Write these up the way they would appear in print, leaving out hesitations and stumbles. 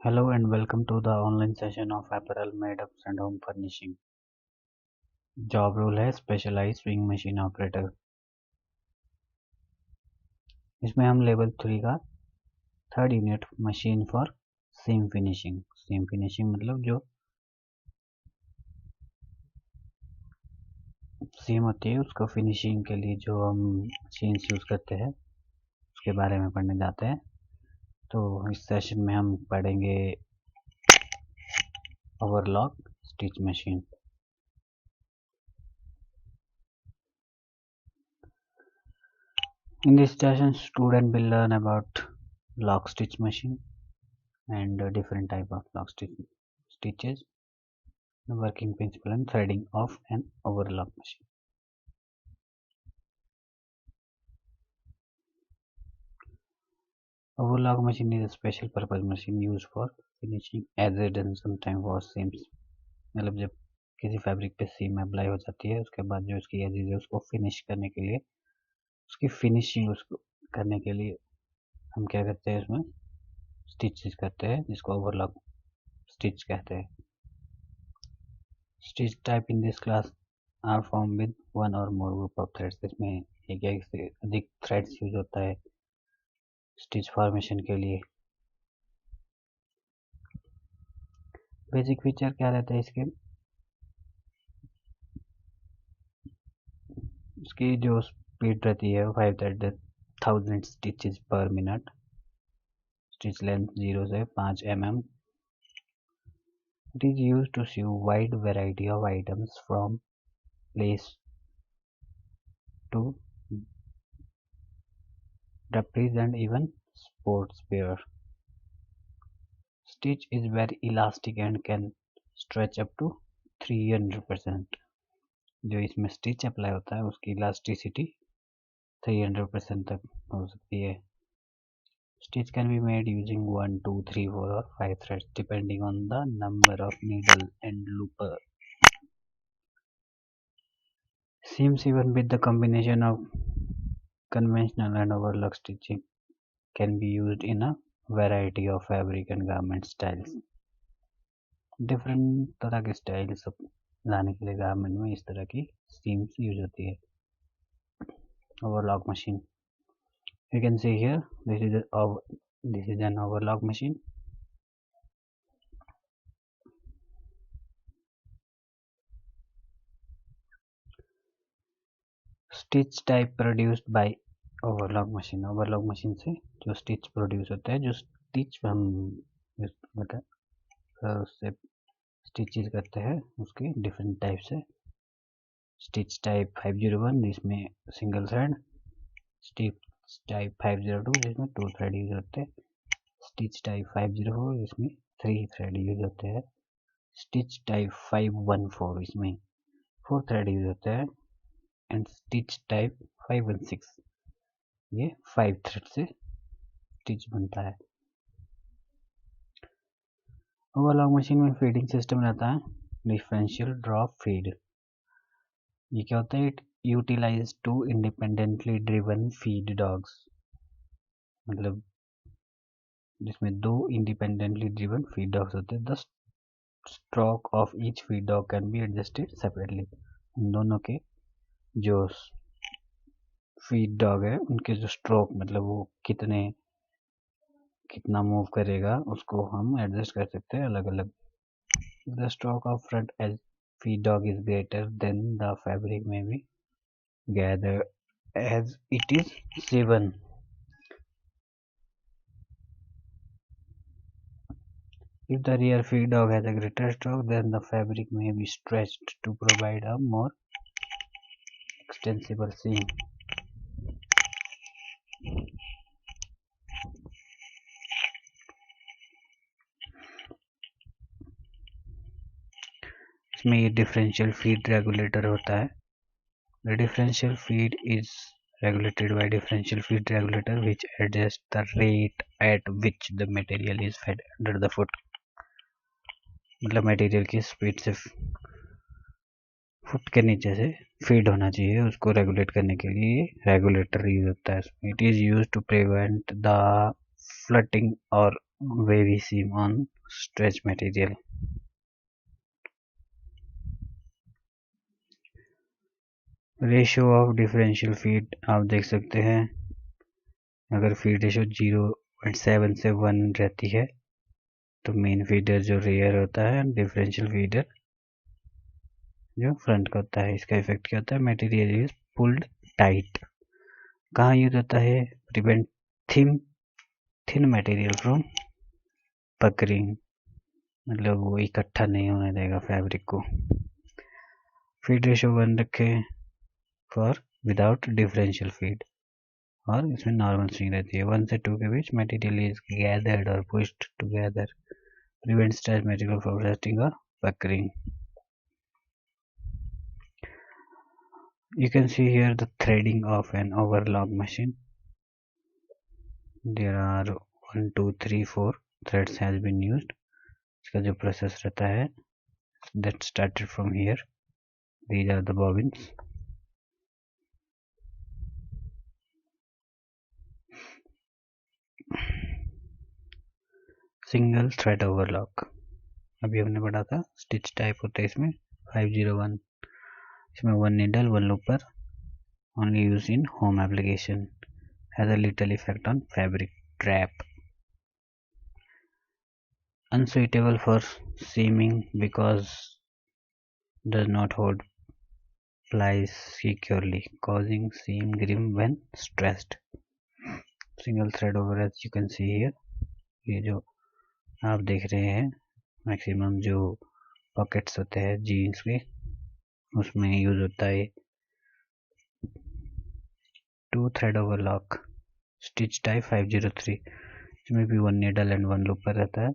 Hello and welcome to the online session of apparel made-ups and home furnishing. Job role है specialised sewing machine operator. इसमें हम level 3 का third unit machine for seam finishing. Seam finishing मतलब जो सीम होती है उसको finishing के लिए जो हम मशीन्स यूज़ करते हैं उसके बारे में पढ़ने जाते हैं। तो इस सेशन में हम पढ़ेंगे overlock stitch machine. In this session, student will learn about lock stitch machine and different type of lock stitches, the working principle and threading of an overlock machine. Overlock machine is a special purpose machine used for finishing edges and sometimes for seams. मतलब जब किसी fabric पे सीम apply हो जाती है उसके बाद जो उसकी एजेस है उसको फिनिश करने के लिए उसकी फिनिशिंग उसको करने के लिए हम क्या करते हैं उसमें स्टिचेस करते हैं जिसको ओवरलॉक स्टिच कहते हैं। Stitch type in this class are form with one or more group of threads. इसमें एक से अधिक थ्रेड्स यूज होता है स्टिच फॉर्मेशन के लिए। बेसिक फीचर क्या रहता है इसके, इसकी जो स्पीड रहती है वो 5000 स्टिचेस पर मिनट। स्टिच लेंथ 0 से 5 mm। It is use to sew wide variety of items from place to draperies and even sports wear. Stitch is very elastic and can stretch up to 300%। जो इसमें stitch apply होता है उसकी elasticity 300% तक हो सकती है। Stitch can be made using 1, 2, 3, 4 or 5 threads depending on the number of needle and looper. Seams even with the combination of conventional and overlock stitching can be used in a variety of fabric and garment styles. Different तरह के style सब लाने के लिए garment में इस तरह की सीम्स यूज होती है। Overlock machine, you can see here this is an overlock machine. Stitch type produced by overlock machine. Overlock machine से जो स्टिच प्रोड्यूस होता है, जो स्टिच हम उससे स्टिचेस करते हैं उसके डिफरेंट टाइप्स है। स्टिच टाइप 501 जिसमें सिंगल थ्रेड, स्टिच टाइप 502 जिसमें 2 थ्रेड यूज होते हैं, स्टिच टाइप 504 जिसमें 3 थ्रेड यूज होते हैं, स्टिच टाइप 514 इसमें 4 थ्रेड यूज होते हैं एंड स्टिच टाइप 516 ये 5 थ्रेड से स्टिच बनता है। ओवरलॉक मशीन में फीडिंग सिस्टम रहता है, डिफरेंशियल ड्रॉप फीड। ये क्या होता है, it utilize 2 independently driven feed dogs. मतलब जिसमें 2 इंडिपेंडेंटली ड्रिवन फीड डॉग्स होते हैं। The stroke of each feed dog can be adjusted separately. इन दोनों के जो फीड डॉग है उनके जो स्ट्रोक मतलब वो कितना मूव करेगा उसको हम एडजस्ट कर सकते हैं अलग अलग। The stroke of front edge feed dog is greater than the fabric may be gather as it is 7। If the rear feed dog has a greater stroke, then the fabric may be stretched to provide a more extensible seam. इसमें ये differential feed regulator होता है। The differential feed is regulated by differential feed regulator which adjusts the rate at which the material is fed under the foot। मतलब material की speed से foot के नीचे से फीड होना चाहिए उसको रेगुलेट करने के लिए रेगुलेटर यूज होता है। It is use to prevent the fluting or wavy seam on stretch material. Ratio of differential feed आप देख सकते हैं, अगर फीड रेशियो 0.7 से 1 रहती है तो मेन फीडर जो रेयर होता है, डिफरेंशियल फीडर जो फ्रंट का होता है। इसका इफेक्ट क्या होता है? Material is pulled tight. कहाँ यूज होता है? प्रिवेंट थिन मटेरियल फ्रॉम पकरिंग, मतलब वो इकट्ठा नहीं होने देगा फैब्रिक को। फीड रेशियो 1 रखें फॉर विदाउट डिफरेंशियल फीड, और इसमें नॉर्मल स्विंग रहती है। 1 से 2 के बीच मटेरियल इज गैदर्ड और pushed together, prevent stretch material from resting और puckering. You can see here the threading of an overlock machine. There are 1 2 3 4 threads has been used. इसका जो प्रोसेस रहता है, that started from here. These are the bobbins. Single thread overlock अभी हमने पढ़ा था, stitch type होता है इसमें 501, इसमें 1 needle 1 looper, only used in home application, has a little effect on fabric trap. Unsuitable for seaming because does not hold plies securely, causing seam grim when stressed. Single thread over, as you can see here, ये जो आप देख रहे हैं maximum जो pockets होते हैं jeans के, उसमें यूज होता है 2 thread overlock stitch type 503, इसमें भी 1 needle and 1 looper रहता है.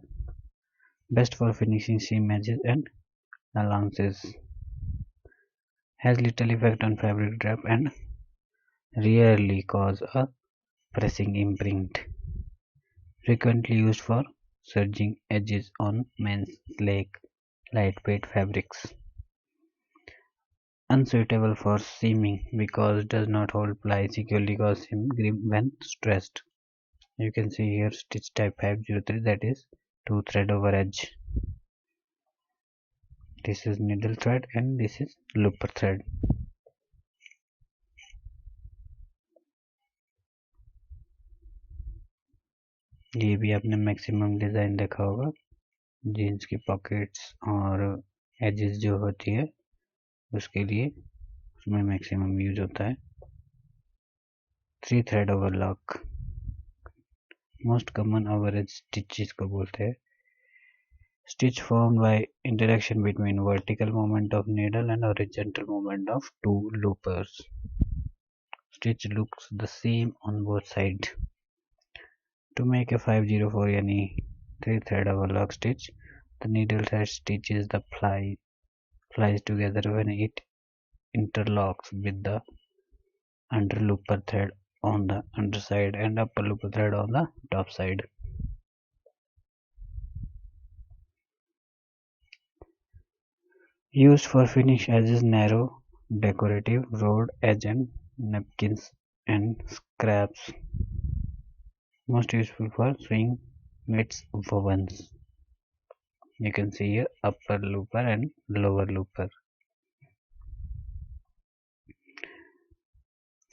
Best for finishing seam edges and allowances, has little effect on fabric drop and rarely cause a pressing imprint, frequently used for serging edges on men's lightweight fabrics. Unsuitable for seaming because does not hold ply securely, cause seam grim when stressed. You can see here stitch type 503, that is 2 thread over edge. This is needle thread and this is looper thread. ये भी आपने maximum design देखा होगा, jeans की pockets और edges जो होती है उसके लिए, उसमें मैक्सिमम यूज होता है. 3 thread overlock, most common ओवरेज stitch इसको बोलते हैं. Stitch formed by interaction between vertical movement of needle and horizontal movement of 2 loopers. Stitch looks the same on both sides. To make a 504 yani 3 thread overlock stitch, the needle thread stitches the plies together when it interlocks with the under looper thread on the underside and upper looper thread on the top side. Used for finish edges, narrow, decorative, rolled edge and napkins and scraps. Most useful for sewing mitts wovens. You can see here upper looper and lower looper.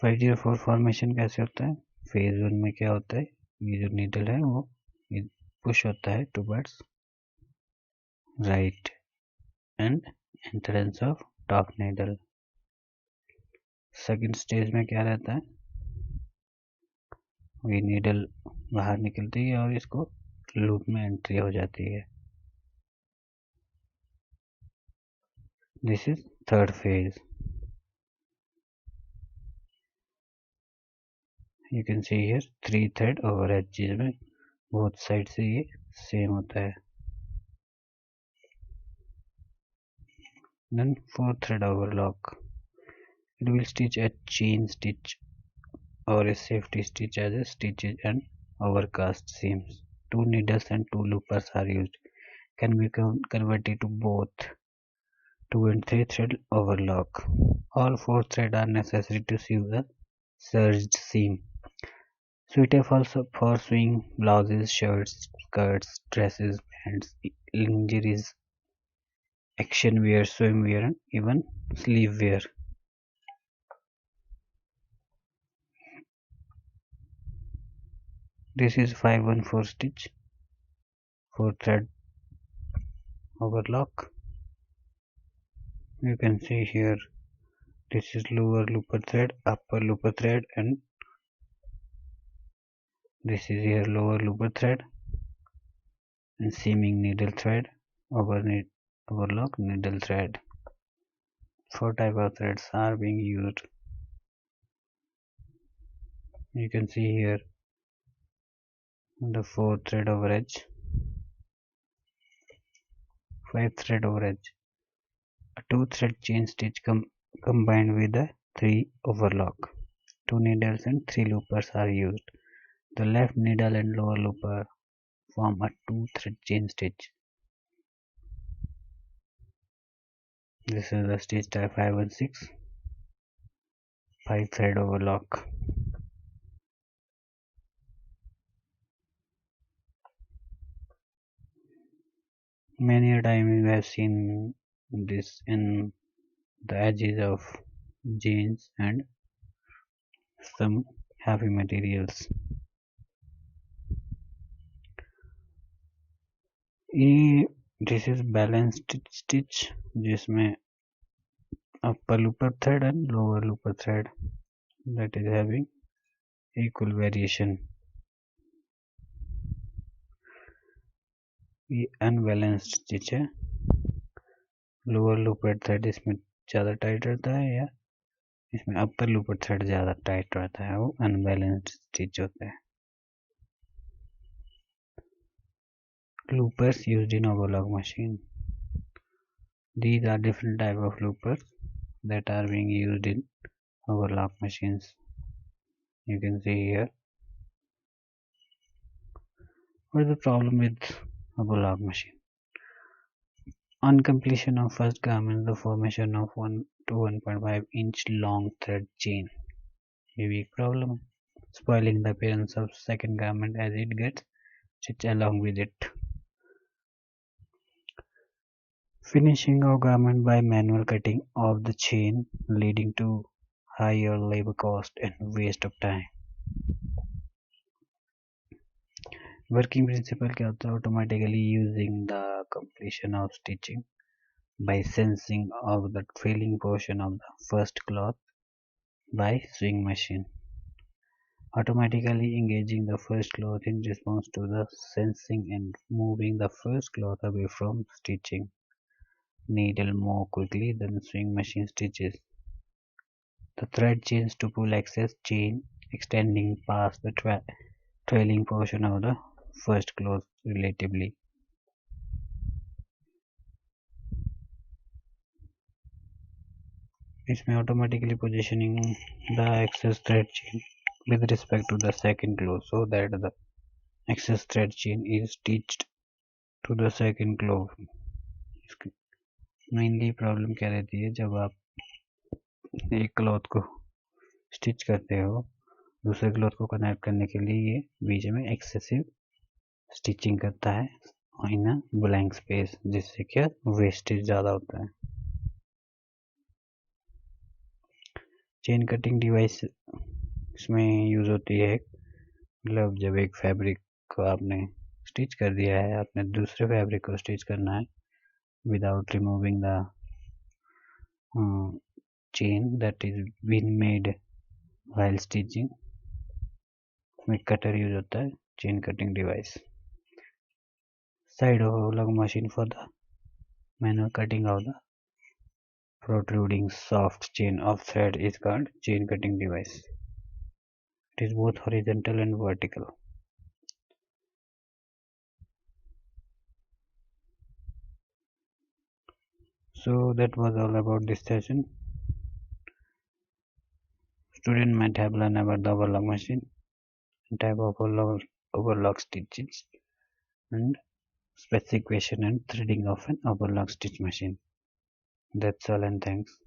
504 formation कैसे होता है? Phase 1 में क्या होता है, ये जो needle है वो पुश होता है towards right and entrance of top needle. Second stage में क्या रहता है, ये नीडल बाहर निकलती है और इसको लूप में एंट्री हो जाती है. This is third phase. You can see here 3 thread over edge में बोथ साइड से ये सेम होता है. Then 4 thread overlock, it will stitch a chain stitch or a safety stitch as a stitches and overcast seams. 2 needles and 2 loopers are used, can be converted to both 2 and 3 thread overlock. All 4 threads are necessary to sew the surged seam. Suitable for sewing blouses, shirts, skirts, dresses, pants, lingeries, action wear, swimwear, and even sleeve wear. This is 514 stitch, 4 thread overlock. You can see here this is lower looper thread, upper looper thread, and this is here lower looper thread and seaming needle thread, overlock needle thread. 4 type of threads are being used. You can see here the 4 thread over edge, 5 thread over edge, a 2 thread chain stitch combined with a 3 overlock. 2 needles and 3 loopers are used. The left needle and lower looper form a 2 thread chain stitch. This is the stitch type 516, 5 thread overlock. Many a time you have seen this in the edges of jeans and some heavy materials. This is balanced stitch जिसमें upper looper thread and lower looper thread that is having equal variation. ये unbalanced stitch है, lower looper thread इसमें ज़्यादा tight रहता है या इसमें अपर looper thread ज़्यादा टाइट रहता है, वो अनबैलेंस्ड स्टिच होता है. Loopers used in overlock machine. These are different type of loopers that are being used in overlock machines. You can see here. What is the problem with overlock machine? On completion of first garment, the formation of 1 to 1.5 inch long thread chain. A big problem, spoiling the appearance of second garment as it gets stitched along with it. Finishing of garment by manual cutting of the chain, leading to higher labor cost and waste of time. Working principle क्या होता है? Automatically using the completion of stitching by sensing of the trailing portion of the first cloth by sewing machine. Automatically engaging the first cloth in response to the sensing and moving the first cloth away from stitching needle more quickly than sewing machine stitches. The thread chains to pull excess chain extending past the trailing portion of the first cloth relatively. इसमें automatically positioning the excess thread chain with respect to the second cloth so that the excess thread chain is stitched to the second cloth. Mainly problem क्या रहती है, जब आप एक cloth को stitch करते हो दूसरे क्लॉथ को कनेक्ट करने के लिए ये बीच में एक्सेसिव स्टिचिंग करता है इन अ ब्लैंक स्पेस, जिससे क्या वेस्टेज ज़्यादा होता है. चेन कटिंग डिवाइस इसमें यूज़ होती है, मतलब जब एक फैब्रिक को आपने स्टिच कर दिया है, आपने दूसरे फैब्रिक को स्टिच करना है without removing the chain that is been made while stitching. में कटर यूज होता है, chain cutting device. Side of overlock machine for the manual cutting of the protruding soft chain of thread is called chain cutting device. It is both horizontal and vertical. So that was all about this session. Student might have learned about the overlock machine, type of overlock stitches, and specification and threading of an overlock stitch machine. That's all, and thanks.